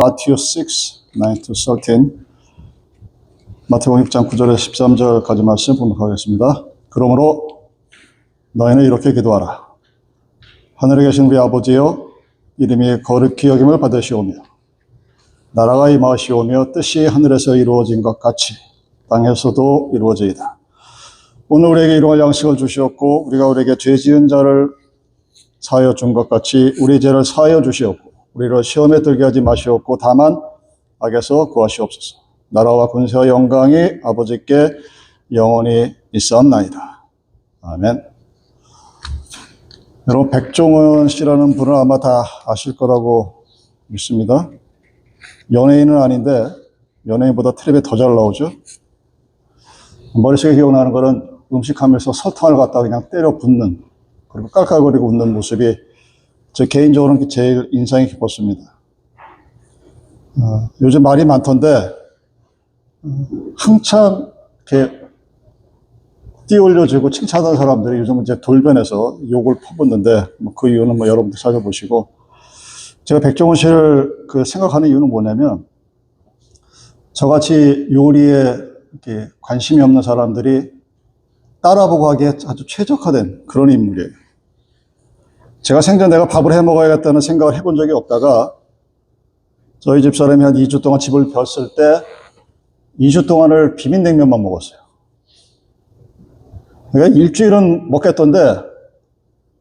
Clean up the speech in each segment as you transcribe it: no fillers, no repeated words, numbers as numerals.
Matthew 6, 9-13 마태복음 6장 9절에서 13절까지 말씀 봉독하겠습니다. 그러므로 너희는 이렇게 기도하라. 하늘에 계신 우리 아버지여, 이름이 거룩히 여김을 받으시오며 나라가 임하시오며 뜻이 하늘에서 이루어진 것 같이 땅에서도 이루어지이다. 오늘 우리에게 일용할 양식을 주시었고 우리가 우리에게 죄 지은 자를 사하여 준 것 같이 우리 죄를 사하여 주시었고 우리를 시험에 들게 하지 마시옵고 다만 악에서 구하시옵소서. 나라와 권세와 영광이 아버지께 영원히 있사옵나이다. 아멘. 여러분, 백종원 씨라는 분을 아마 다 아실 거라고 믿습니다. 연예인은 아닌데 연예인보다 텔레비에 더 잘 나오죠. 머릿속에 기억나는 거는 음식하면서 설탕을 갖다가 그냥 때려 붓는, 그리고 깔깔거리고 웃는 모습이 저 개인적으로는 제일 인상이 깊었습니다. 요즘 말이 많던데 한참 이렇게 띄올려주고 칭찬하는 사람들이 요즘 이제 돌변해서 욕을 퍼붓는데 그 이유는 여러분들 찾아보시고, 제가 백종원 씨를 생각하는 이유는 뭐냐면 저같이 요리에 이렇게 관심이 없는 사람들이 따라보고 하기에 아주 최적화된 그런 인물이에요. 제가 생전 내가 밥을 해 먹어야겠다는 생각을 해본 적이 없다가 저희 집사람이 한 2주 동안 집을 비웠을 때 2주 동안을 비빔냉면만 먹었어요. 그러니까 일주일은 먹겠던데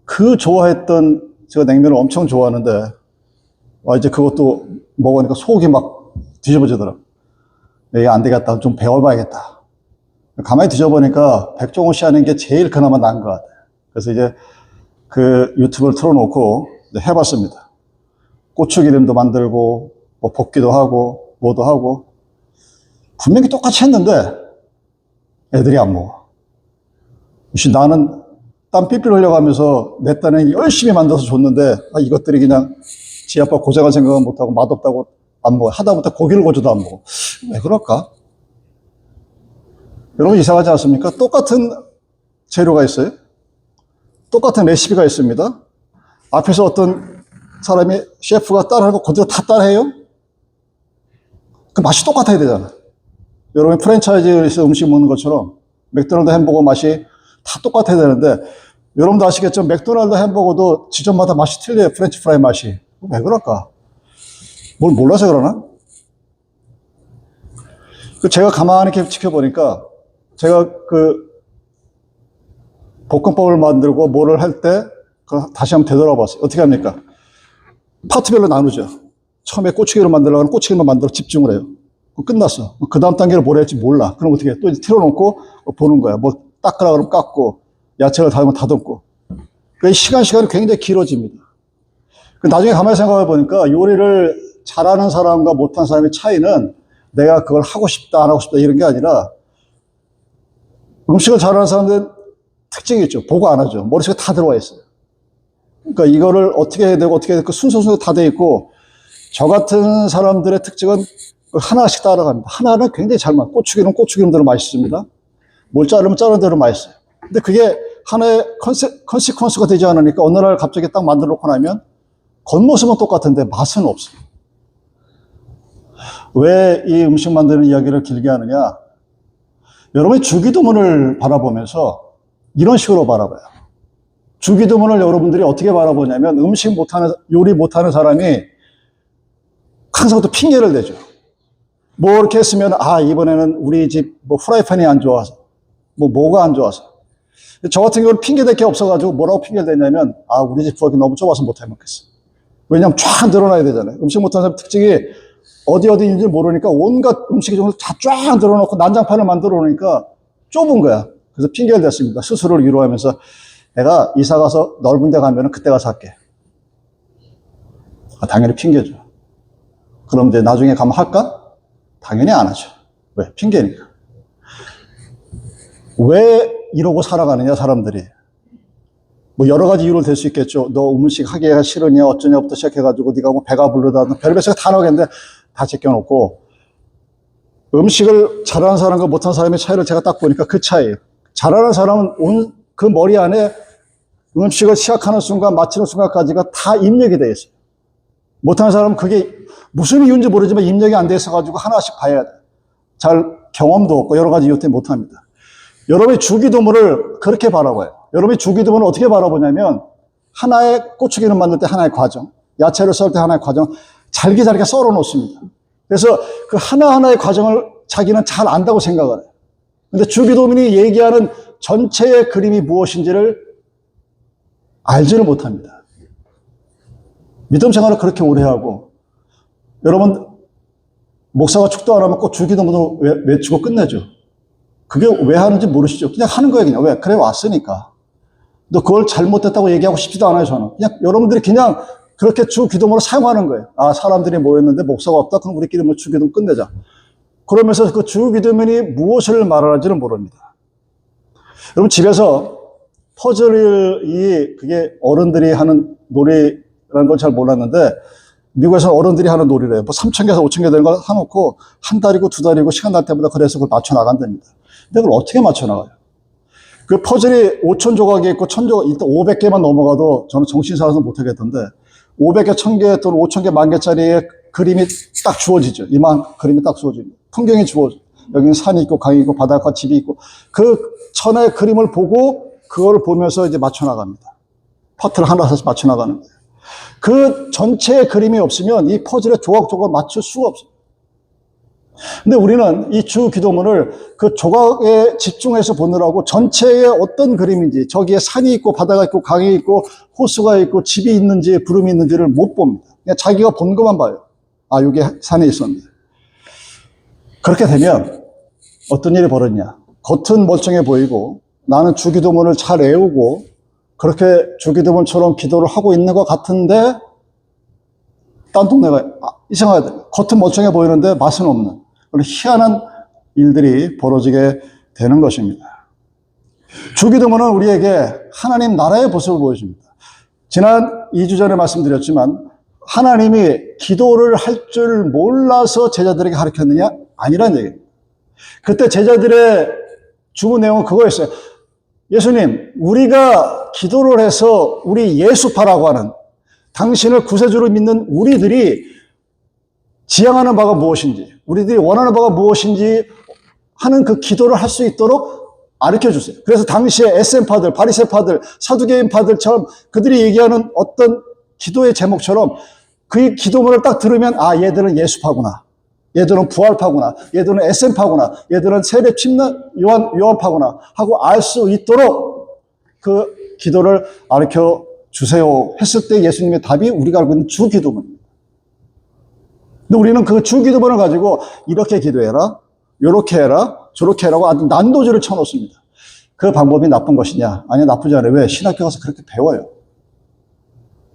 그 좋아했던, 제가 냉면을 엄청 좋아하는데 이제 그것도 먹으니까 속이 막 뒤집어지더라고요. 이게 안 되겠다, 좀 배워봐야겠다. 가만히 뒤져보니까 백종원 씨 하는 게 제일 그나마 나은 것 같아요. 그래서 이제 그 유튜브를 틀어놓고 해봤습니다. 고추기름도 만들고 뭐 볶기도 하고 뭐도 하고 분명히 똑같이 했는데 애들이 안 먹어. 나는 땀 삐삐 흘려가면서 내 딴에 열심히 만들어서 줬는데 이것들이 그냥 지 아빠 고생할 생각은 못하고 맛없다고 안 먹어. 하다못해 고기를 구워줘도 안 먹어. 왜 그럴까? 여러분, 이상하지 않습니까? 똑같은 재료가 있어요. 똑같은 레시피가 있습니다. 앞에서 어떤 사람이, 셰프가 따라하고 그대로 다 따라해요? 그 맛이 똑같아야 되잖아. 여러분, 프랜차이즈에서 음식 먹는 것처럼 맥도날드 햄버거 맛이 다 똑같아야 되는데, 여러분도 아시겠죠? 맥도날드 햄버거도 지점마다 맛이 틀려요. 프렌치 프라이 맛이. 왜 그럴까? 뭘 몰라서 그러나? 제가 가만히 이렇게 지켜보니까, 제가 볶음밥을 만들고 뭐를 할 때 다시 한번 되돌아봤어요. 어떻게 합니까? 파트별로 나누죠. 처음에 꼬치기로 만들려고 하면 꼬치기만 만들어 집중을 해요. 끝났어. 그 다음 단계를 뭘 할지 몰라. 그럼 어떻게 해? 또 이제 틀어놓고 보는 거야. 뭐 닦으라 그러면 깎고, 야채를 다듬으면 다듬고. 시간이 굉장히 길어집니다. 나중에 가만히 생각해 보니까 요리를 잘하는 사람과 못하는 사람의 차이는 내가 그걸 하고 싶다, 안 하고 싶다 이런 게 아니라, 음식을 잘하는 사람들은 특징이 있죠. 보고 안 하죠. 머릿속에 다 들어와 있어요. 그러니까 이거를 어떻게 해야 되고 어떻게 해야 되고 순서순서 다 돼 있고, 저 같은 사람들의 특징은 하나씩 따라갑니다. 하나는 굉장히 잘 맞아요. 고추기름 고추기름대로 맛있습니다. 뭘 자르면 자른 대로 맛있어요. 근데 그게 하나의 컨시퀀스가 되지 않으니까 어느 날 갑자기 딱 만들어 놓고 나면 겉모습은 똑같은데 맛은 없어요. 왜 이 음식 만드는 이야기를 길게 하느냐? 여러분이 주기도문을 바라보면서 이런 식으로 바라봐요. 주기도문을 여러분들이 어떻게 바라보냐면, 요리 못하는 사람이 항상 또 핑계를 대죠. 뭐 이렇게 했으면, 이번에는 우리 집 프라이팬이 안 좋아서, 뭐가 안 좋아서. 저 같은 경우는 핑계댈 게 없어가지고 뭐라고 핑계를 대냐면, 우리 집 부엌이 너무 좁아서 못 해먹겠어. 왜냐면 쫙 늘어나야 되잖아요. 음식 못하는 사람 특징이 어디 있는지 모르니까 온갖 음식이 다 쫙 늘어놓고 난장판을 만들어 놓으니까 좁은 거야. 그래서 핑계를 댔습니다. 스스로를 위로하면서, 내가 이사 가서 넓은 데 가면 그때 가서 할게. 당연히 핑계죠. 그럼 이제 나중에 가면 할까? 당연히 안 하죠. 왜? 핑계니까. 왜 이러고 살아가느냐, 사람들이. 여러 가지 이유를 댈 수 있겠죠. 너 음식 하기가 싫으냐, 어쩌냐부터 시작해가지고, 네가 배가 부르다, 별별 생각 다 나오겠는데, 다 제껴놓고, 음식을 잘하는 사람과 못하는 사람의 차이를 제가 딱 보니까 그 차이예요. 잘하는 사람은 그 머리 안에 음식을 시작하는 순간, 마치는 순간까지가 다 입력이 되어 있어요. 못하는 사람은 그게 무슨 이유인지 모르지만 입력이 안 돼 있어가지고 하나씩 봐야 돼. 잘 경험도 없고 여러 가지 이유 때문에 못합니다. 여러분이 주기도문을 그렇게 바라봐요. 여러분이 주기도문을 어떻게 바라보냐면 하나의 고추기름 만들 때 하나의 과정, 야채를 썰 때 하나의 과정, 잘게 썰어 놓습니다. 그래서 그 하나하나의 과정을 자기는 잘 안다고 생각을 해요. 근데 주기도문이 얘기하는 전체의 그림이 무엇인지를 알지를 못합니다. 믿음 생활을 그렇게 오래 하고, 여러분, 목사가 축도 안 하면 꼭 주기도문을 외치고 끝내죠. 그게 왜 하는지 모르시죠? 그냥 하는 거예요, 그냥. 왜? 그래, 왔으니까. 또 그걸 잘못됐다고 얘기하고 싶지도 않아요, 저는. 그냥 여러분들이 그냥 그렇게 주기도문을 사용하는 거예요. 아, 사람들이 모였는데 목사가 없다? 그럼 우리끼리 뭐 주기도문 끝내자. 그러면서 그 주기도문이 무엇을 말하는지는 모릅니다. 여러분, 집에서 퍼즐이 그게 어른들이 하는 놀이라는 걸 잘 몰랐는데, 미국에서는 어른들이 하는 놀이래요. 뭐 3,000개에서 5,000개 되는 걸 해놓고 한 달이고 두 달이고 시간 날 때마다 그래서 그걸 맞춰 나간답니다. 근데 그걸 어떻게 맞춰 나가요? 그 퍼즐이 5,000 조각이 있고 1,000 조각, 일단 500개만 넘어가도 저는 정신 사나서 못 하겠던데 500개, 1,000개 또는 5,000개, 10,000개짜리의 그림이 딱 주어지죠. 이만 그림이 딱 주어집니다. 풍경이 주어져. 여기는 산이 있고 강이 있고 바닷가 집이 있고 그 천의 그림을 보고 그걸 보면서 이제 맞춰 나갑니다. 파트를 하나씩 맞춰 나가는 거예요. 그 전체의 그림이 없으면 이 퍼즐의 조각조각 맞출 수가 없어요. 근데 우리는 이 주기도문을 그 조각에 집중해서 보느라고 전체의 어떤 그림인지, 저기에 산이 있고 바다가 있고 강이 있고 호수가 있고 집이 있는지 구름이 있는지를 못 봅니다. 그냥 자기가 본 것만 봐요. 아, 여기 산에 있었네. 그렇게 되면 어떤 일이 벌어지냐. 겉은 멀쩡해 보이고 나는 주기도문을 잘 외우고 그렇게 주기도문처럼 기도를 하고 있는 것 같은데 딴 동네가 이상하게 겉은 멀쩡해 보이는데 맛은 없는 그런 희한한 일들이 벌어지게 되는 것입니다. 주기도문은 우리에게 하나님 나라의 모습을 보여줍니다. 지난 2주 전에 말씀드렸지만 하나님이 기도를 할 줄 몰라서 제자들에게 가르쳤느냐? 아니란 얘기입니다. 그때 제자들의 주문 내용은 그거였어요. 예수님, 우리가 기도를 해서 우리 예수파라고 하는 당신을 구세주로 믿는 우리들이 지향하는 바가 무엇인지, 우리들이 원하는 바가 무엇인지 하는 그 기도를 할 수 있도록 가르쳐 주세요. 그래서 당시에 SM파들, 바리새파들, 사두개인파들처럼 그들이 얘기하는 어떤 기도의 제목처럼 그 기도문을 딱 들으면 아, 얘들은 예수파구나. 얘들은 부활파구나. 얘들은 SM파구나. 얘들은 세례 침례 요한파구나 하고 알 수 있도록 그 기도를 가르쳐 주세요 했을 때 예수님의 답이 우리가 알고 있는 주기도문입니다. 근데 우리는 그 주기도문을 가지고 이렇게 기도해라, 요렇게 해라, 저렇게 해라고 아주 난도질을 쳐놓습니다. 그 방법이 나쁜 것이냐? 아니, 나쁘지 않아요. 왜? 신학교 가서 그렇게 배워요.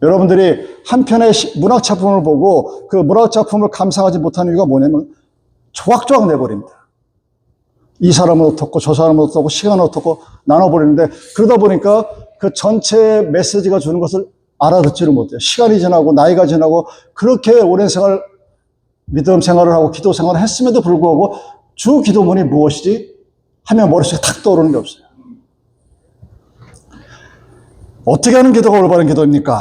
여러분들이 한 편의 문학작품을 보고 그 문학작품을 감상하지 못하는 이유가 뭐냐면 조각조각 내버립니다. 이 사람은 어떻고 저 사람은 어떻고 시간은 어떻고 나눠버리는데 그러다 보니까 그 전체 메시지가 주는 것을 알아듣지를 못해요. 시간이 지나고 나이가 지나고 그렇게 오랜 생활, 믿음 생활을 하고 기도 생활을 했음에도 불구하고 주 기도문이 무엇이지? 하면 머릿속에 탁 떠오르는 게 없어요. 어떻게 하는 기도가 올바른 기도입니까?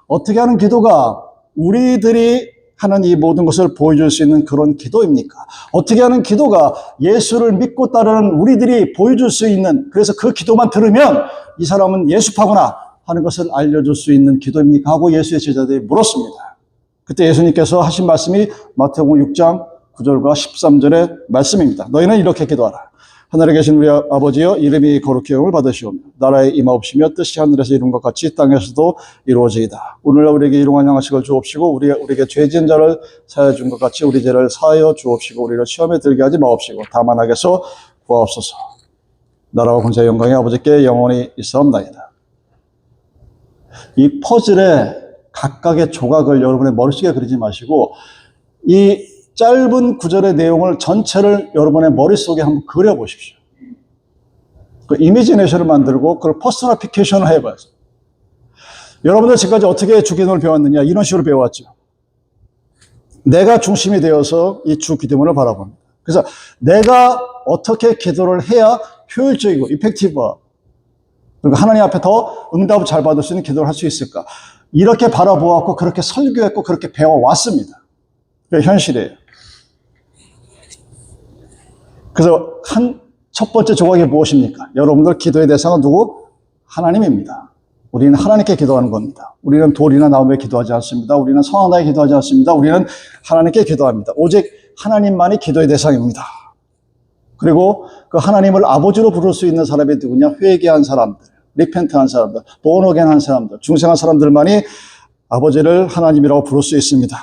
어떻게 하는 기도가 우리들이 하는 이 모든 것을 보여줄 수 있는 그런 기도입니까? 어떻게 하는 기도가 예수를 믿고 따르는 우리들이 보여줄 수 있는, 그래서 그 기도만 들으면 이 사람은 예수파구나 하는 것을 알려줄 수 있는 기도입니까? 하고 예수의 제자들이 물었습니다. 그때 예수님께서 하신 말씀이 마태복음 6장 9절과 13절의 말씀입니다. 너희는 이렇게 기도하라. 하늘에 계신 우리 아버지여, 이름이 거룩히 여김을 받으시오며 나라의 임하옵시며 뜻이 하늘에서 이룬 것 같이 땅에서도 이루어지이다. 오늘날 우리에게 일용할 양식을 주옵시고 우리에게 죄 지은 자를 사하여 준 것 같이 우리 죄를 사하여 주옵시고 우리를 시험에 들게 하지 마옵시고 다만 악에서 구하옵소서. 나라와 권세와 영광이 아버지께 영원히 있사옵나이다. 이 퍼즐의 각각의 조각을 여러분의 머릿속에 그리지 마시고 이 짧은 구절의 내용을 전체를 여러분의 머릿속에 한번 그려보십시오. 그 이미지네이션을 만들고 그걸 퍼스널피케이션을 해봐야죠. 여러분들 지금까지 어떻게 주기도문을 배웠느냐? 이런 식으로 배워왔죠. 내가 중심이 되어서 이 주기도문을 바라봅니다. 그래서 내가 어떻게 기도를 해야 효율적이고 이펙티브하고 그리고 하나님 앞에 더 응답을 잘 받을 수 있는 기도를 할 수 있을까? 이렇게 바라보았고 그렇게 설교했고 그렇게 배워왔습니다. 그게 현실이에요. 그래서 첫 번째 조각이 무엇입니까? 여러분들 기도의 대상은 누구? 하나님입니다. 우리는 하나님께 기도하는 겁니다. 우리는 돌이나 나무에 기도하지 않습니다. 우리는 성당에 기도하지 않습니다. 우리는 하나님께 기도합니다. 오직 하나님만이 기도의 대상입니다. 그리고 그 하나님을 아버지로 부를 수 있는 사람이 누구냐? 회개한 사람들, 리펜트한 사람들, 본어겐한 사람들, 중생한 사람들만이 아버지를 하나님이라고 부를 수 있습니다.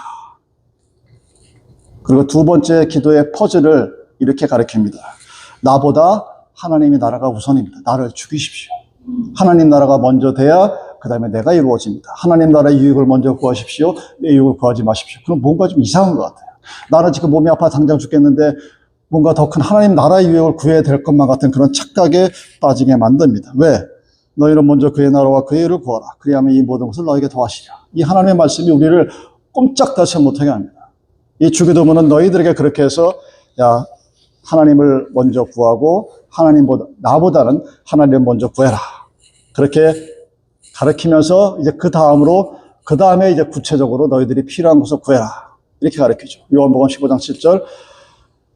그리고 두 번째 기도의 퍼즐을 이렇게 가르칩니다. 나보다 하나님의 나라가 우선입니다. 나를 죽이십시오. 하나님 나라가 먼저 돼야 그 다음에 내가 이루어집니다. 하나님 나라의 유익을 먼저 구하십시오. 내 유익을 구하지 마십시오. 그럼 뭔가 좀 이상한 것 같아요. 나는 지금 몸이 아파 당장 죽겠는데 뭔가 더 큰 하나님 나라의 유익을 구해야 될 것만 같은 그런 착각에 빠지게 만듭니다. 왜? 너희는 먼저 그의 나라와 그의 의를 구하라. 그리하면 이 모든 것을 너에게 더하시리라. 이 하나님의 말씀이 우리를 꼼짝달싹 못하게 합니다. 이 주기도문은 너희들에게 그렇게 해서 야, 하나님을 먼저 구하고 나보다는 하나님을 먼저 구해라. 그렇게 가르치면서 이제 그 다음에 이제 구체적으로 너희들이 필요한 것을 구해라. 이렇게 가르치죠. 요한복음 15장 7절.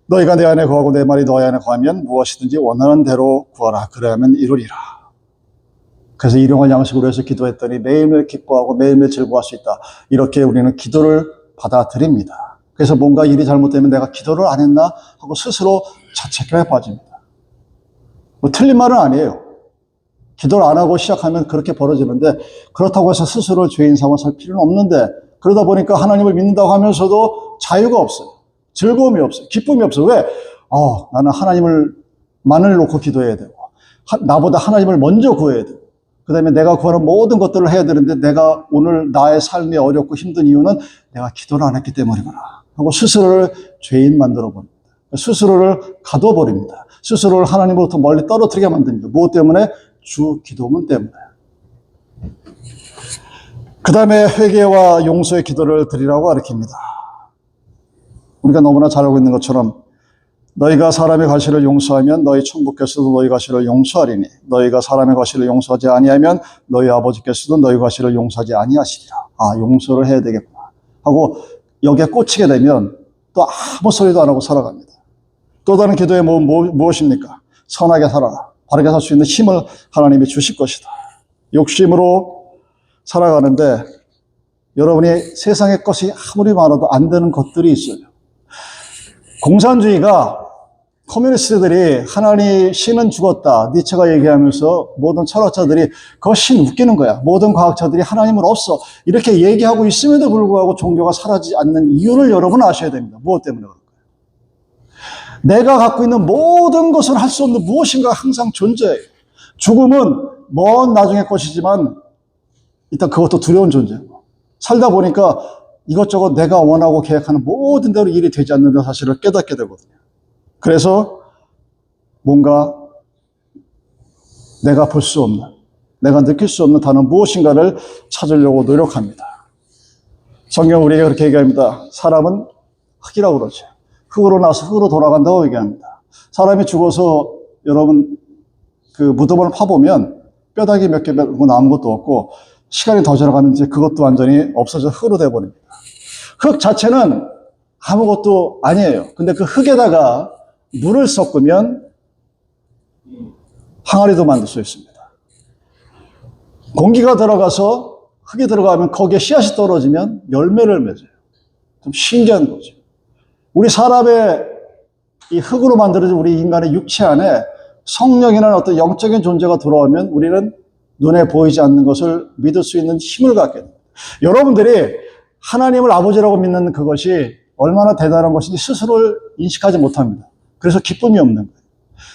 너희가 내 안에 거하고 내 말이 너희 안에 거하면 무엇이든지 원하는 대로 구하라. 그래야만 이루리라. 그래서 일용할 양식으로 해서 기도했더니 매일매일 기뻐하고 매일매일 즐거워할 수 있다. 이렇게 우리는 기도를 받아들입니다. 그래서 뭔가 일이 잘못되면 내가 기도를 안 했나 하고 스스로 자책감에 빠집니다. 뭐 틀린 말은 아니에요. 기도를 안 하고 시작하면 그렇게 벌어지는데 그렇다고 해서 스스로를 죄인 삼아 살 필요는 없는데 그러다 보니까 하나님을 믿는다고 하면서도 자유가 없어요. 즐거움이 없어요. 기쁨이 없어요. 왜? 나는 하나님을만을 놓고 기도해야 되고 나보다 하나님을 먼저 구해야 되고 그 다음에 내가 구하는 모든 것들을 해야 되는데 내가 오늘 나의 삶이 어렵고 힘든 이유는 내가 기도를 안 했기 때문이구나 하고 스스로를 죄인 만들어버립니다. 스스로를 가둬버립니다. 스스로를 하나님으로부터 멀리 떨어뜨리게 만듭니다. 무엇 때문에? 주 기도문 때문에. 그 다음에 회개와 용서의 기도를 드리라고 가르칩니다. 우리가 너무나 잘 알고 있는 것처럼 너희가 사람의 과실을 용서하면 너희 천부께서도 너희 과실을 용서하리니 너희가 사람의 과실을 용서하지 아니하면 너희 아버지께서도 너희 과실을 용서하지 아니하시리라. 용서를 해야 되겠구나 하고 여기에 꽂히게 되면 또 아무 소리도 안 하고 살아갑니다. 또 다른 기도의 무엇입니까? 선하게 살아라. 바르게 살 수 있는 힘을 하나님이 주실 것이다. 욕심으로 살아가는데 여러분이 세상의 것이 아무리 많아도 안 되는 것들이 있어요. 공산주의가 커뮤니스트들이 하나님 신은 죽었다 니체가 얘기하면서 모든 철학자들이 그거 신 웃기는 거야. 모든 과학자들이 하나님은 없어 이렇게 얘기하고 있음에도 불구하고 종교가 사라지지 않는 이유를 여러분 아셔야 됩니다. 무엇 때문에 그럴까요? 내가 갖고 있는 모든 것을 할 수 없는 무엇인가 항상 존재해요. 죽음은 먼 나중의 것이지만 일단 그것도 두려운 존재고 살다 보니까 이것저것 내가 원하고 계획하는 모든 대로 일이 되지 않는다는 사실을 깨닫게 되거든요. 그래서 뭔가 내가 볼 수 없는, 내가 느낄 수 없는 다른 무엇인가를 찾으려고 노력합니다. 성경 우리에게 그렇게 얘기합니다. 사람은 흙이라고 그러죠. 흙으로 나서 흙으로 돌아간다고 얘기합니다. 사람이 죽어서 여러분 그 무덤을 파보면 뼈다귀 몇 개 남은 것도 없고 시간이 더 지나가는지 그것도 완전히 없어져 흙으로 돼버립니다. 흙 자체는 아무것도 아니에요. 근데 그 흙에다가 물을 섞으면 항아리도 만들 수 있습니다. 공기가 들어가서 흙에 들어가면 거기에 씨앗이 떨어지면 열매를 맺어요. 좀 신기한 거죠. 우리 사람의 이 흙으로 만들어진 우리 인간의 육체 안에 성령이라는 어떤 영적인 존재가 들어오면 우리는 눈에 보이지 않는 것을 믿을 수 있는 힘을 갖게 됩니다. 여러분들이 하나님을 아버지라고 믿는 그것이 얼마나 대단한 것인지 스스로를 인식하지 못합니다. 그래서 기쁨이 없는 거예요.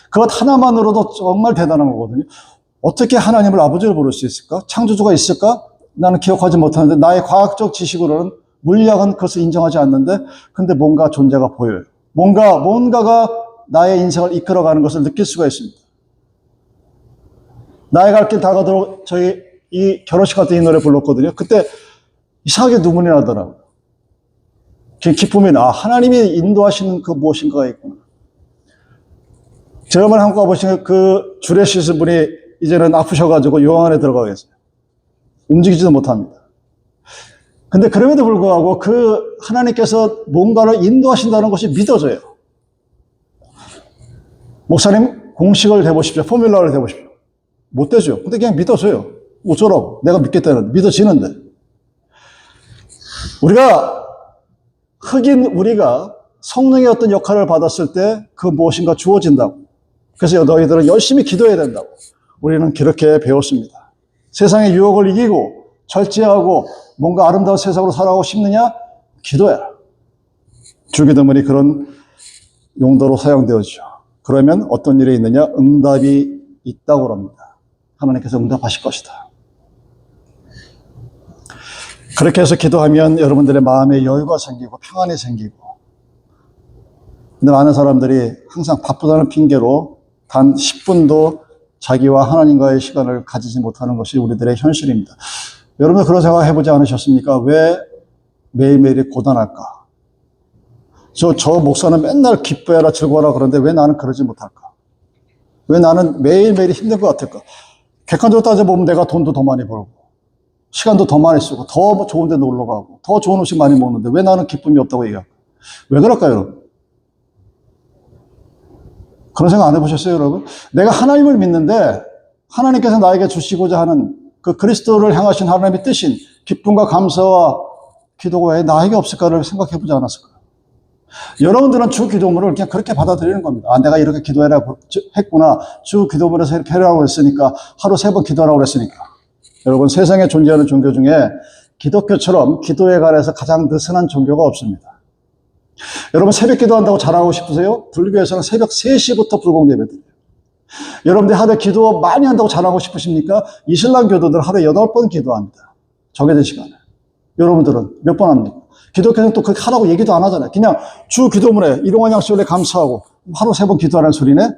그것 하나만으로도 정말 대단한 거거든요. 어떻게 하나님을 아버지로 부를 수 있을까? 창조주가 있을까? 나는 기억하지 못하는데 나의 과학적 지식으로는 물리학은 그것을 인정하지 않는데 근데 뭔가 존재가 보여요. 뭔가가 나의 인생을 이끌어가는 것을 느낄 수가 있습니다. 나의 갈 길 다가도록 저희 이 결혼식 같은 이 노래 불렀거든요. 그때 이상하게 눈물이 나더라고요. 기쁨이 하나님이 인도하시는 그 무엇인가가 있구나. 저번에 한국 가보시면 그 주례 씻은 분이 이제는 아프셔가지고 요양 안에 들어가 계세요. 움직이지도 못합니다. 근데 그럼에도 불구하고 그 하나님께서 뭔가를 인도하신다는 것이 믿어져요. 목사님, 공식을 대보십시오. 포뮬러를 대보십시오. 못 되죠. 근데 그냥 믿어져요. 어쩌라고. 내가 믿겠다는, 믿어지는데. 흑인 우리가 성령의 어떤 역할을 받았을 때 그 무엇인가 주어진다고. 그래서 너희들은 열심히 기도해야 된다고. 우리는 그렇게 배웠습니다. 세상의 유혹을 이기고 절제하고 뭔가 아름다운 세상으로 살아가고 싶느냐? 기도해라. 주기도문이 그런 용도로 사용되어지죠. 그러면 어떤 일이 있느냐? 응답이 있다고 합니다. 하나님께서 응답하실 것이다. 그렇게 해서 기도하면 여러분들의 마음에 여유가 생기고 평안이 생기고, 근데 많은 사람들이 항상 바쁘다는 핑계로 단 10분도 자기와 하나님과의 시간을 가지지 못하는 것이 우리들의 현실입니다. 여러분 그런 생각 해보지 않으셨습니까? 왜 매일매일이 고단할까? 저 목사는 맨날 기뻐해라 즐거워라 그러는데 왜 나는 그러지 못할까? 왜 나는 매일매일이 힘든 것 같을까? 객관적으로 따져보면 내가 돈도 더 많이 벌고 시간도 더 많이 쓰고 더 좋은 데 놀러 가고 더 좋은 음식 많이 먹는데 왜 나는 기쁨이 없다고 얘기할까? 왜 그럴까요, 여러분? 그런 생각 안 해보셨어요, 여러분? 내가 하나님을 믿는데 하나님께서 나에게 주시고자 하는 그 그리스도를 향하신 하나님의 뜻인 기쁨과 감사와 기도가 왜 나에게 없을까를 생각해 보지 않았을까요? 여러분들은 주 기도문을 그냥 그렇게 받아들이는 겁니다. 아, 내가 이렇게 기도해라고 했구나. 주 기도문에서 이렇게 하라고 했으니까 하루 3번 기도하라고 했으니까. 여러분, 세상에 존재하는 종교 중에 기독교처럼 기도에 관해서 가장 느슨한 종교가 없습니다. 여러분 새벽 기도한다고 잘하고 싶으세요? 불교에서는 새벽 3시부터 불공 예배드려요. 여러분들 하루에 기도 많이 한다고 잘하고 싶으십니까? 이슬람 교도들 하루에 8번 기도합니다. 정해진 시간에. 여러분들은 몇 번 합니까? 기독교는 또 그렇게 하라고 얘기도 안 하잖아요. 그냥 주 기도문에 일용할 양식에 감사하고 하루 3번 기도하라는 소리네?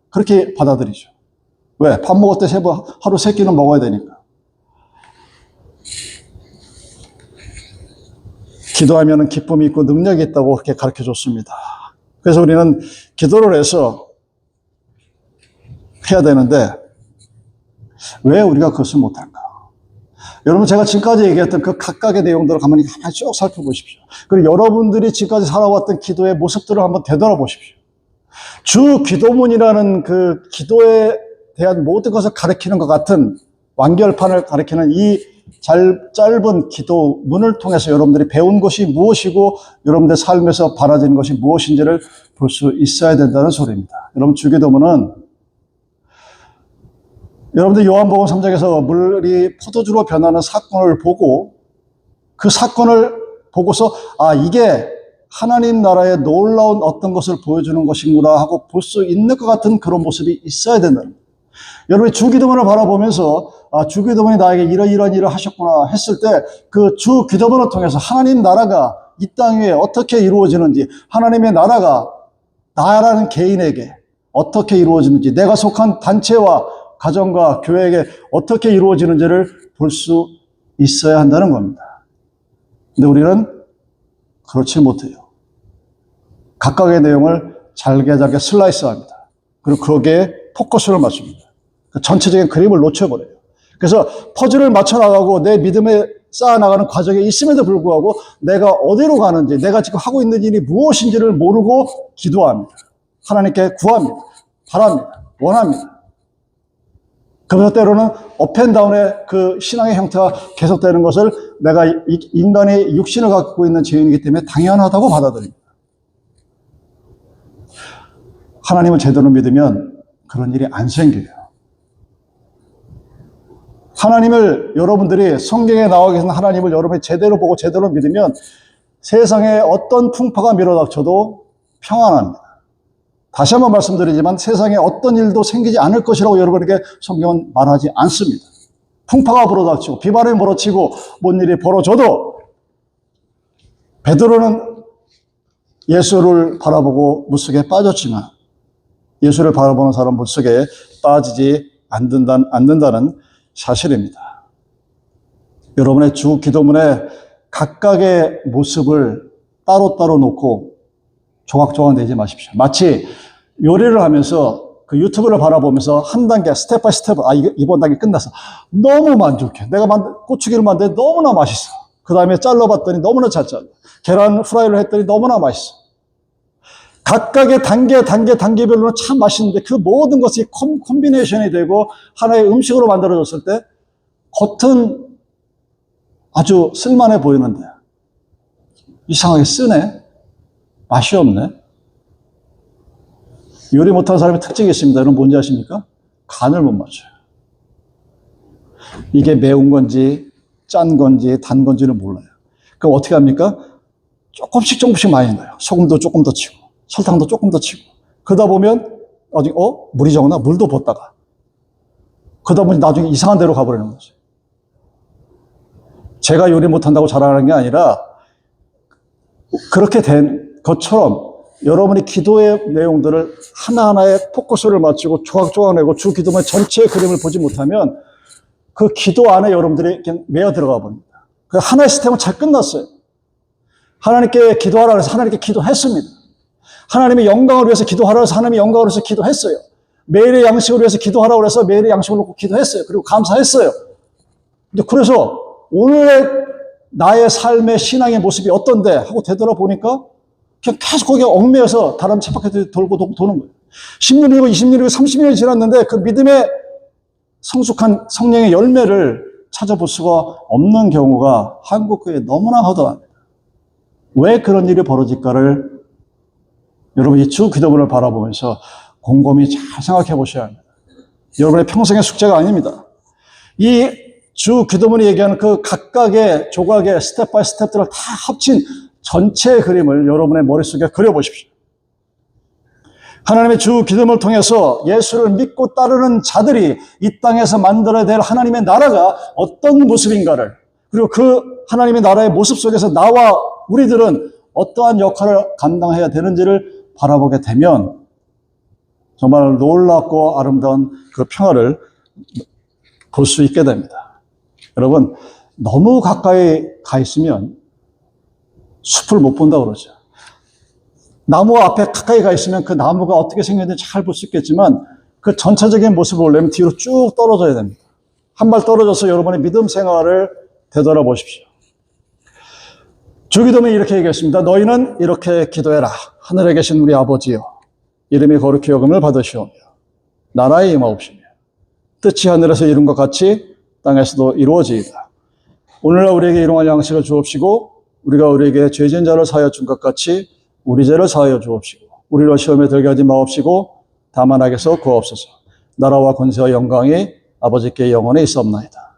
그렇게 받아들이죠. 왜? 밥 먹을 때 하루 3끼는 먹어야 되니까. 기도하면 기쁨이 있고 능력이 있다고 그렇게 가르쳐 줬습니다. 그래서 우리는 기도를 해서 해야 되는데 왜 우리가 그것을 못할까? 여러분 제가 지금까지 얘기했던 그 각각의 내용들을 가만히 쭉 살펴보십시오. 그리고 여러분들이 지금까지 살아왔던 기도의 모습들을 한번 되돌아보십시오. 주 기도문이라는 그 기도에 대한 모든 것을 가리키는 것 같은 완결판을 가리키는 이 짧은 기도문을 통해서 여러분들이 배운 것이 무엇이고 여러분들의 삶에서 바라지는 것이 무엇인지를 볼 수 있어야 된다는 소리입니다. 여러분 주기도문은 여러분들 요한복음 3장에서 물이 포도주로 변하는 사건을 보고 그 사건을 보고서 아 이게 하나님 나라의 놀라운 어떤 것을 보여주는 것인구나 하고 볼 수 있는 것 같은 그런 모습이 있어야 된다는 거예요. 여러분이 주기도문을 바라보면서 아 주기도문이 나에게 이런 일을 하셨구나 했을 때 그 주기도문을 통해서 하나님 나라가 이 땅 위에 어떻게 이루어지는지 하나님의 나라가 나라는 개인에게 어떻게 이루어지는지 내가 속한 단체와 가정과 교회에게 어떻게 이루어지는지를 볼 수 있어야 한다는 겁니다. 근데 우리는 그렇지 못해요. 각각의 내용을 잘게 슬라이스합니다. 그리고 거기에 포커스를 맞춥니다. 전체적인 그림을 놓쳐버려요. 그래서 퍼즐을 맞춰나가고 내 믿음에 쌓아나가는 과정에 있음에도 불구하고 내가 어디로 가는지 내가 지금 하고 있는 일이 무엇인지를 모르고 기도합니다. 하나님께 구합니다. 바랍니다. 원합니다. 그래서 때로는 업앤다운의 그 신앙의 형태가 계속되는 것을 내가 인간의 육신을 갖고 있는 죄인이기 때문에 당연하다고 받아들입니다. 하나님을 제대로 믿으면 그런 일이 안 생겨요. 하나님을 여러분들이 성경에 나와 계신 하나님을 여러분이 제대로 보고 제대로 믿으면 세상에 어떤 풍파가 밀어닥쳐도 평안합니다. 다시 한번 말씀드리지만 세상에 어떤 일도 생기지 않을 것이라고 여러분에게 성경은 말하지 않습니다. 풍파가 불어닥치고 비바람이 몰아치고 뭔 일이 벌어져도 베드로는 예수를 바라보고 물속에 빠졌지만 예수를 바라보는 사람 물속에 빠지지 않는다는 사실입니다. 여러분의 주 기도문에 각각의 모습을 따로따로 놓고 조각조각 내지 마십시오. 마치 요리를 하면서 그 유튜브를 바라보면서 한 단계 스텝 바이 스텝 이번 단계 끝났어. 너무 만족해. 내가 고추기를 만드는데 너무나 맛있어. 그 다음에 잘라봤더니 너무나 잘 잘라. 계란 후라이를 했더니 너무나 맛있어. 각각의 단계별로는 참 맛있는데 그 모든 것이 콤비네이션이 되고 하나의 음식으로 만들어졌을 때 겉은 아주 쓸만해 보이는데 이상하게 쓰네. 맛이 없네. 요리 못하는 사람의 특징이 있습니다. 여러분 뭔지 아십니까? 간을 못 맞춰요. 이게 매운 건지 짠 건지 단 건지를 몰라요. 그럼 어떻게 합니까? 조금씩 많이 넣어요. 소금도 조금 더 치고 설탕도 조금 더 치고 그러다 보면 나중에 물이 적나? 물도 붓다가 그러다 보니 나중에 이상한 데로 가버리는 거죠. 제가 요리 못한다고 자랑하는 게 아니라 그렇게 된 것처럼 여러분이 기도의 내용들을 하나하나에 포커스를 맞추고 조각조각 내고 주 기도문의 전체의 그림을 보지 못하면 그 기도 안에 여러분들이 그냥 매여 들어가 버립니다. 그 하나의 시스템은 잘 끝났어요. 하나님께 기도하라 해서 하나님께 기도했습니다. 하나님의 영광을 위해서 기도하라 해서 하나님의 영광을 위해서 기도했어요. 매일의 양식을 위해서 기도하라고 해서 매일의 양식을 놓고 기도했어요. 그리고 감사했어요. 근데 그래서 오늘의 나의 삶의 신앙의 모습이 어떤데 하고 되돌아보니까 그냥 계속 거기에 얽매여서 다른 쳇바퀴 돌고 도는 거예요. 10년이고 20년이고 30년이 지났는데 그 믿음의 성숙한 성령의 열매를 찾아볼 수가 없는 경우가 한국교회에 너무나 허다합니다. 왜 그런 일이 벌어질까를 여러분 이 주 기도문을 바라보면서 곰곰이 잘 생각해 보셔야 합니다. 여러분의 평생의 숙제가 아닙니다. 이 주 기도문이 얘기하는 그 각각의 조각의 스텝 바이 스텝들을 다 합친 전체의 그림을 여러분의 머릿속에 그려보십시오. 하나님의 주 기도문을 통해서 예수를 믿고 따르는 자들이 이 땅에서 만들어야 될 하나님의 나라가 어떤 모습인가를, 그리고 그 하나님의 나라의 모습 속에서 나와 우리들은 어떠한 역할을 감당해야 되는지를 바라보게 되면 정말 놀랍고 아름다운 그 평화를 볼 수 있게 됩니다. 여러분, 너무 가까이 가 있으면 숲을 못 본다고 그러죠. 나무 앞에 가까이 가 있으면 그 나무가 어떻게 생겼는지 잘 볼 수 있겠지만 그 전체적인 모습을 보려면 뒤로 쭉 떨어져야 됩니다. 한 발 떨어져서 여러분의 믿음 생활을 되돌아보십시오. 주기도문이 이렇게 얘기했습니다. 너희는 이렇게 기도해라. 하늘에 계신 우리 아버지여, 이름이 거룩히 여김을 받으시오며 나라에 임하옵시며 뜻이 하늘에서 이룬 것 같이 땅에서도 이루어지이다. 오늘날 우리에게 일용할 양식을 주옵시고 우리가 우리에게 죄진 자를 사하여 준 것 같이 우리 죄를 사하여 주옵시고 우리로 시험에 들게 하지 마옵시고 다만 악에서 구하옵소서. 나라와 권세와 영광이 아버지께 영원히 있사옵나이다.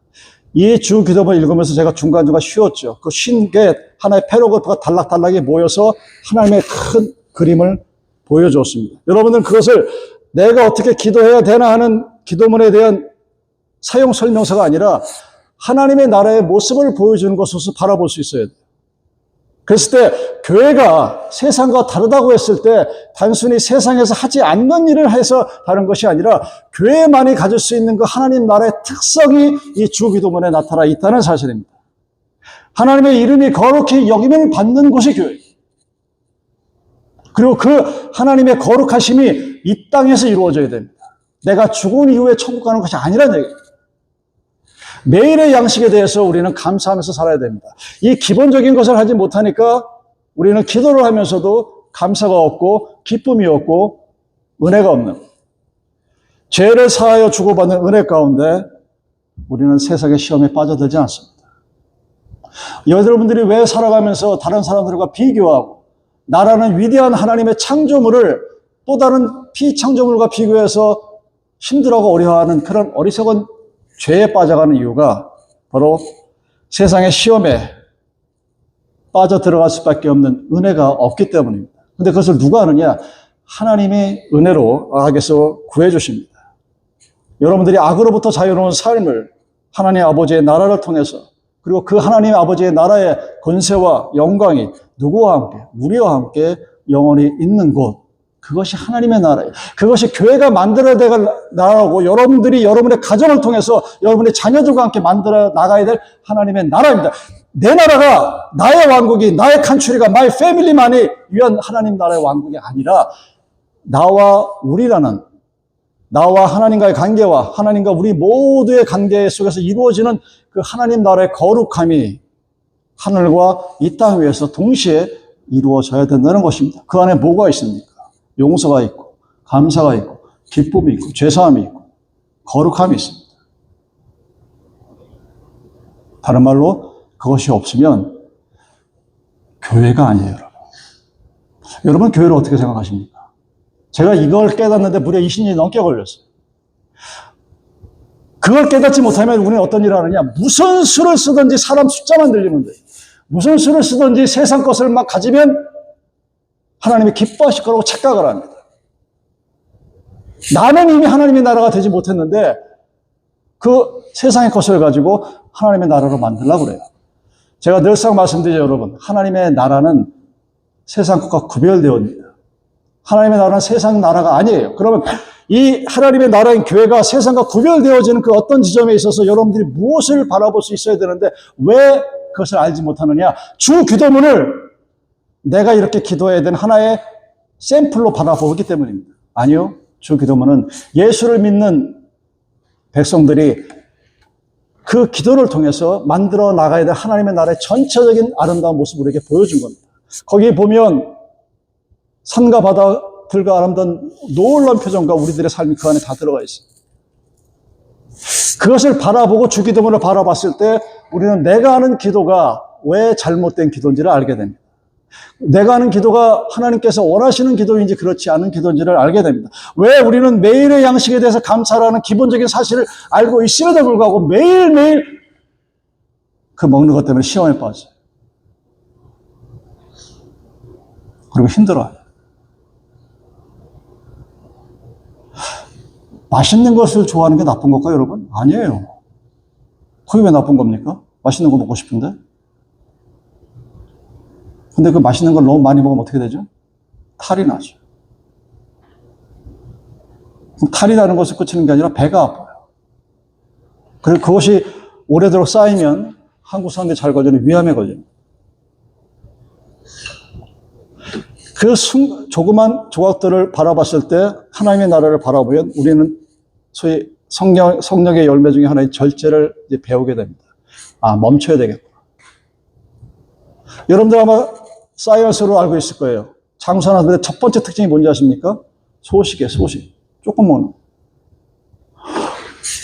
이 주 기도문을 읽으면서 제가 중간중간 쉬었죠. 그 쉰 게 하나의 패러그래프가 단락단락이 모여서 하나님의 큰 그림을 보여줬습니다. 여러분들은 그것을 내가 어떻게 기도해야 되나 하는 기도문에 대한 사용 설명서가 아니라 하나님의 나라의 모습을 보여주는 것으로서 바라볼 수 있어야 돼요. 그랬을 때 교회가 세상과 다르다고 했을 때 단순히 세상에서 하지 않는 일을 해서 다른 것이 아니라 교회만이 가질 수 있는 그 하나님 나라의 특성이 이 주 기도문에 나타나 있다는 사실입니다. 하나님의 이름이 거룩히 여김을 받는 곳이 교회예요. 그리고 그 하나님의 거룩하심이 이 땅에서 이루어져야 됩니다. 내가 죽은 이후에 천국 가는 것이 아니라는 얘기예요. 매일의 양식에 대해서 우리는 감사하면서 살아야 됩니다. 이 기본적인 것을 하지 못하니까 우리는 기도를 하면서도 감사가 없고 기쁨이 없고 은혜가 없는, 죄를 사하여 주고받는 은혜 가운데 우리는 세상의 시험에 빠져들지 않습니다. 여러분들이 왜 살아가면서 다른 사람들과 비교하고 나라는 위대한 하나님의 창조물을 또 다른 피창조물과 비교해서 힘들어하고 어려워하는 그런 어리석은 죄에 빠져가는 이유가 바로 세상의 시험에 빠져 들어갈 수밖에 없는 은혜가 없기 때문입니다. 근데 그것을 누가 하느냐? 하나님의 은혜로 악에서 구해 주십니다. 여러분들이 악으로부터 자유로운 삶을 하나님 아버지의 나라를 통해서, 그리고 그 하나님 아버지의 나라의 권세와 영광이 누구와 함께, 우리와 함께 영원히 있는 곳, 그것이 하나님의 나라예요. 그것이 교회가 만들어야 될 나라고 여러분들이 여러분의 가정을 통해서 여러분의 자녀들과 함께 만들어 나가야 될 하나님의 나라입니다. 내 나라가, 나의 왕국이, 나의 칸츄리가, 마이 패밀리만이 위한 하나님 나라의 왕국이 아니라 나와 우리라는, 나와 하나님과의 관계와 하나님과 우리 모두의 관계 속에서 이루어지는 그 하나님 나라의 거룩함이 하늘과 이 땅 위에서 동시에 이루어져야 된다는 것입니다. 그 안에 뭐가 있습니까? 용서가 있고, 감사가 있고, 기쁨이 있고, 죄사함이 있고, 거룩함이 있습니다. 다른 말로 그것이 없으면 교회가 아니에요, 여러분. 여러분, 교회를 어떻게 생각하십니까? 제가 이걸 깨닫는데 무려 20년이 넘게 걸렸어요. 그걸 깨닫지 못하면 우리는 어떤 일을 하느냐? 무슨 수를 쓰든지 사람 숫자만 들리면 돼요. 무슨 수를 쓰든지 세상 것을 막 가지면 하나님이 기뻐하실 거라고 착각을 합니다. 나는 이미 하나님의 나라가 되지 못했는데 그 세상의 것을 가지고 하나님의 나라로 만들려고 그래요. 제가 늘상 말씀드리죠, 여러분. 하나님의 나라는 세상 것과 구별되었습니다. 하나님의 나라는 세상 나라가 아니에요. 그러면 이 하나님의 나라인 교회가 세상과 구별되어지는 그 어떤 지점에 있어서 여러분들이 무엇을 바라볼 수 있어야 되는데 왜 그것을 알지 못하느냐? 주 기도문을 내가 이렇게 기도해야 되는 하나의 샘플로 바라보기 때문입니다. 아니요. 주 기도문은 예수를 믿는 백성들이 그 기도를 통해서 만들어 나가야 될 하나님의 나라의 전체적인 아름다운 모습을 우리에게 보여준 겁니다. 거기에 보면 산과 바다들과 아름다운 놀라운 표정과 우리들의 삶이 그 안에 다 들어가 있어요. 그것을 바라보고 주 기도문을 바라봤을 때 우리는 내가 하는 기도가 왜 잘못된 기도인지를 알게 됩니다. 내가 하는 기도가 하나님께서 원하시는 기도인지 그렇지 않은 기도인지를 알게 됩니다. 왜 우리는 매일의 양식에 대해서 감사하는 기본적인 사실을 알고 있음에도 불구하고 매일매일 그 먹는 것 때문에 시험에 빠져요. 그리고 힘들어요. 맛있는 것을 좋아하는 게 나쁜 걸까요, 여러분? 아니에요. 그게 왜 나쁜 겁니까? 맛있는 거 먹고 싶은데? 근데 그 맛있는 걸 너무 많이 먹으면 어떻게 되죠? 탈이 나죠. 그럼 탈이 나는 것을 그치는 게 아니라 배가 아파요. 그리고 그것이 오래도록 쌓이면 한국 사람들이 잘 걸리는 위암에 걸려요. 그 조그만 조각들을 바라봤을 때 하나님의 나라를 바라보면 우리는 소위 성령의 열매 중에 하나인 절제를 이제 배우게 됩니다. 아, 멈춰야 되겠구나. 여러분들 아마 사이언스로 알고 있을 거예요. 장수하는데 첫 번째 특징이 뭔지 아십니까? 소식이에요, 소식. 조금 먹는.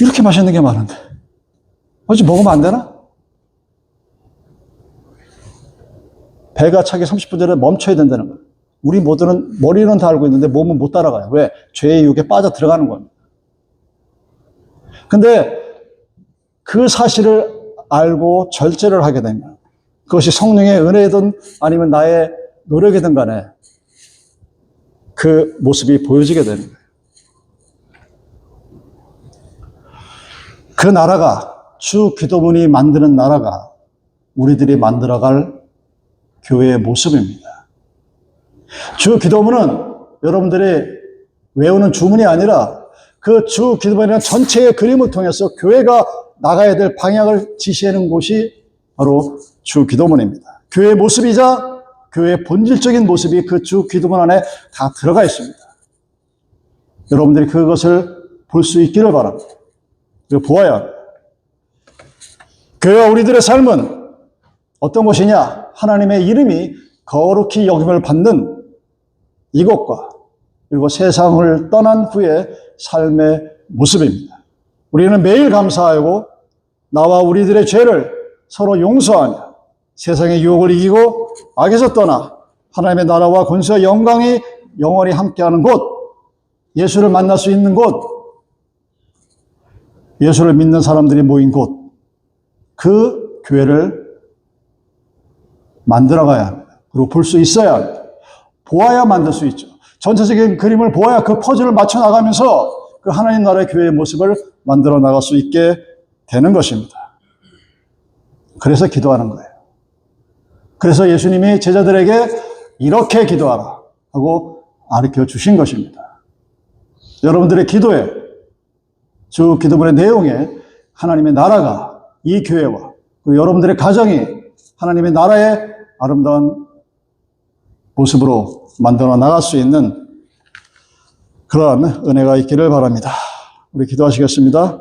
이렇게 맛있는 게 많은데. 어찌 먹으면 안 되나? 배가 차기 30분 전에 멈춰야 된다는 거예요. 우리 모두는 머리는 다 알고 있는데 몸은 못 따라가요. 왜? 죄의 유혹에 빠져 들어가는 겁니다. 근데 그 사실을 알고 절제를 하게 되면 그것이 성령의 은혜든 아니면 나의 노력이든 간에 그 모습이 보여지게 되는 거예요. 그 나라가 주 기도문이 만드는 나라가 우리들이 만들어갈 교회의 모습입니다. 주 기도문은 여러분들이 외우는 주문이 아니라 그 주 기도문이라는 전체의 그림을 통해서 교회가 나가야 될 방향을 지시하는 곳이 바로 주 기도문입니다. 교회의 모습이자 교회의 본질적인 모습이 그 주 기도문 안에 다 들어가 있습니다. 여러분들이 그것을 볼 수 있기를 바랍니다. 그리고 보아야 합니다. 교회와 우리들의 삶은 어떤 것이냐? 하나님의 이름이 거룩히 여김을 받는 이것과 그리고 세상을 떠난 후의 삶의 모습입니다. 우리는 매일 감사하고 나와 우리들의 죄를 서로 용서하며 세상의 유혹을 이기고 악에서 떠나 하나님의 나라와 권세와 영광이 영원히 함께하는 곳, 예수를 만날 수 있는 곳, 예수를 믿는 사람들이 모인 곳, 그 교회를 만들어가야 합니다. 그리고 볼 수 있어야 합니다. 보아야 만들 수 있죠. 전체적인 그림을 보아야 그 퍼즐을 맞춰 나가면서 그 하나님 나라의 교회의 모습을 만들어 나갈 수 있게 되는 것입니다. 그래서 기도하는 거예요. 그래서 예수님이 제자들에게 이렇게 기도하라 하고 가르쳐 주신 것입니다. 여러분들의 기도에, 주 기도문의 내용에 하나님의 나라가 이 교회와 그리고 여러분들의 가정이 하나님의 나라의 아름다운 모습으로 만들어 나갈 수 있는 그러한 은혜가 있기를 바랍니다. 우리 기도하시겠습니다.